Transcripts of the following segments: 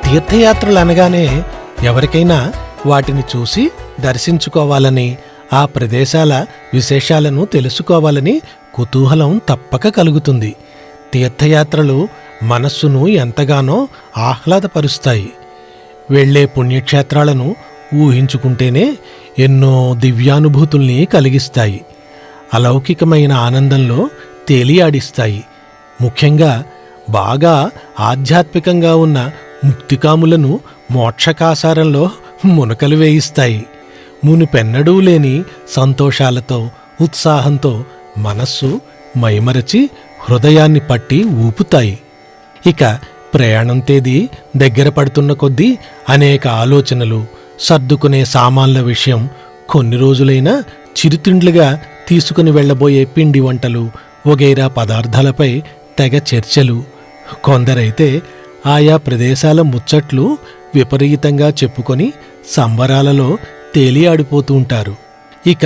తీర్థయాత్రలు అనగానే ఎవరికైనా వాటిని చూసి దర్శించుకోవాలని, ఆ ప్రదేశాల విశేషాలను తెలుసుకోవాలని కుతూహలం తప్పక కలుగుతుంది. తీర్థయాత్రలు మనస్సును ఎంతగానో ఆహ్లాదపరుస్తాయి. వెళ్లే పుణ్యక్షేత్రాలను ఊహించుకుంటేనే ఎన్నో దివ్యానుభూతుల్ని కలిగిస్తాయి. అలౌకికమైన ఆనందంలో తేలియాడిస్తాయి. ముఖ్యంగా బాగా ఆధ్యాత్మికంగా ఉన్న ముక్తికాములను మోక్షకాసారంలో మునకలు వేయిస్తాయి. మునుపెన్నడూ లేని సంతోషాలతో, ఉత్సాహంతో మనస్సు మైమరచి హృదయాన్ని పట్టి ఊపుతాయి. ఇక ప్రయాణం తేదీ దగ్గర పడుతున్న కొద్దీ అనేక ఆలోచనలు, సర్దుకునే సామాన్ల విషయం, కొన్ని రోజులైనా చిరుతిండ్లుగా తీసుకుని వెళ్లబోయే పిండి వంటలు వగైరా పదార్థాలపై తెగ చర్చలు. కొందరైతే ఆయా ప్రదేశాల ముచ్చట్లు విపరీతంగా చెప్పుకొని సంబరాలలో తేలియాడిపోతూ ఉంటారు. ఇక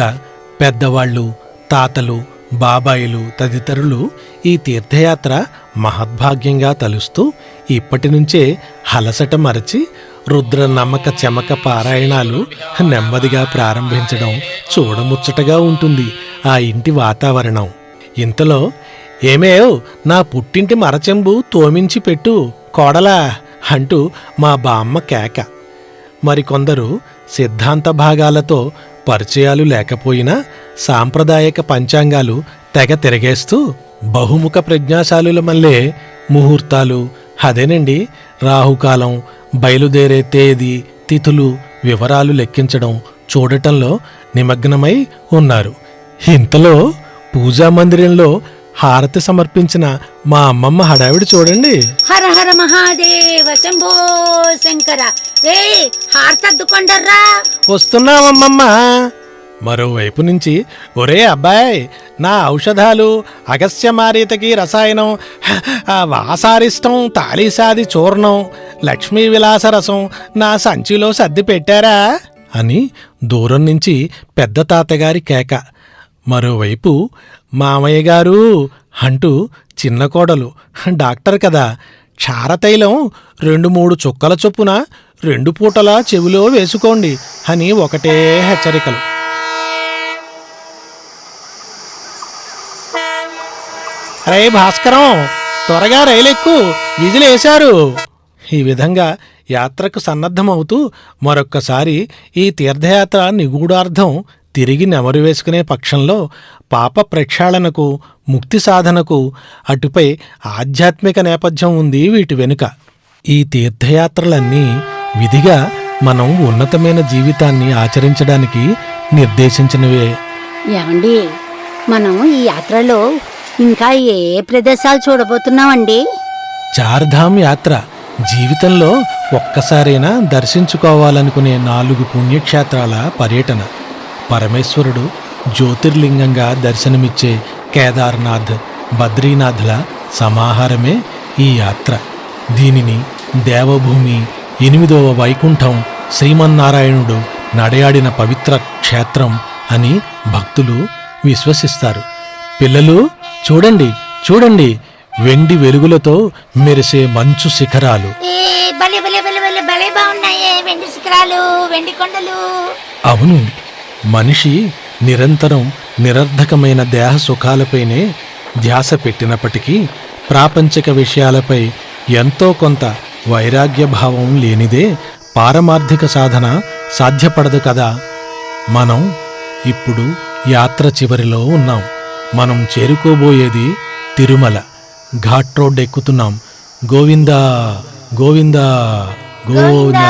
పెద్దవాళ్ళు, తాతలు, బాబాయిలు తదితరులు ఈ తీర్థయాత్ర మహద్భాగ్యంగా తలుస్తూ ఇప్పటి నుంచే హలసట మరచి రుద్ర నమ్మక చెమక పారాయణాలు నెమ్మదిగా ప్రారంభించడం చూడముచ్చటగా ఉంటుంది ఆ ఇంటి వాతావరణం. ఇంతలో ఏమేవ్, నా పుట్టింటి మరచెంబు తోమించి పెట్టు కోడలా అంటూ మా బామ్మ కేక. మరికొందరు సిద్ధాంత భాగాలతో పరిచయాలు లేకపోయినా సాంప్రదాయక పంచాంగాలు తెగ తిరగేస్తూ బహుముఖ ప్రజ్ఞాశాలుల మల్లే ముహూర్తాలు, అదేనండి రాహుకాలం, బయలుదేరే తేదీ, తిథులు వివరాలు లెక్కించడం చూడటంలో నిమగ్నమై ఉన్నారు. ఇంతలో పూజామందిరంలో హారతి సమర్పించిన మా అమ్మమ్మ హడావిడి చూడండి. హర హర మహాదేవ శంభో శంకర, రే హారతద్దుకొండర్రా. వస్తున్నామమ్మమ్మ. మరోవైపు నుంచి, ఒరే అబ్బాయ్, నా ఔషధాలు, అగస్యమారీతకి రసాయనం, వాసారిష్టం, తాళీసాది చూర్ణం, లక్ష్మీ విలాస రసం నా సంచిలో సర్ది పెట్టారా అని దూరం నుంచి పెద్ద తాతగారి కేక. మరోవైపు మామయ్య గారు అంటూ చిన్న కోడలు, డాక్టర్ కదా, క్షారతైలం 2-3 చుక్కల చొప్పున 2 పూటలా చెవిలో వేసుకోండి అని ఒకటే హెచ్చరికలు. అరే భాస్కరం, త్వరగా రైలెక్కు, విజిలేశారు. ఈ విధంగా యాత్రకు సన్నద్ధమవుతూ మరొక్కసారి ఈ తీర్థయాత్ర నిగూఢార్థం తిరిగి నెమరు వేసుకునే పక్షంలో పాప ప్రక్షాళనకు, ముక్తి సాధనకు అటుపై ఆధ్యాత్మిక నేపథ్యం ఉంది వీటి వెనుక. ఈ తీర్థయాత్రలన్నీ విధిగా మనం ఉన్నతమైన జీవితాన్ని ఆచరించడానికి నిర్దేశించినవే. ఏమండి, మనం ఈ యాత్రలో ఇంకా ఏ ప్రదేశాలు చూడబోతున్నామండి? చార్ధామ్ యాత్ర. జీవితంలో ఒక్కసారైనా దర్శించుకోవాలనుకునే 4 పుణ్యక్షేత్రాల పర్యటన. పరమేశ్వరుడు జ్యోతిర్లింగంగా దర్శనమిచ్చే కేదార్నాథ్, బద్రీనాథ్ల సమాహారమే ఈ యాత్ర. దీనిని దేవభూమి, 8వ వైకుంఠం, శ్రీమన్నారాయణుడు నడయాడిన పవిత్ర క్షేత్రం అని భక్తులు విశ్వసిస్తారు. పిల్లలు చూడండి, చూడండి, వెండి వెలుగులతో మెరిసే మంచు శిఖరాలు. అవును, మనిషి నిరంతరం నిరర్ధకమైన దేహ సుఖాలపైనే ధ్యాస పెట్టినప్పటికీ ప్రాపంచిక విషయాలపై ఎంతో కొంత వైరాగ్యభావం లేనిదే పారమార్థిక సాధన సాధ్యపడదు కదా. మనం ఇప్పుడు యాత్ర చివరిలో ఉన్నాం. మనం చేరుకోబోయేది తిరుమల. ఘాట్ రోడ్ ఎక్కుతున్నాం. గోవిందా గోవిందా గోవిందా.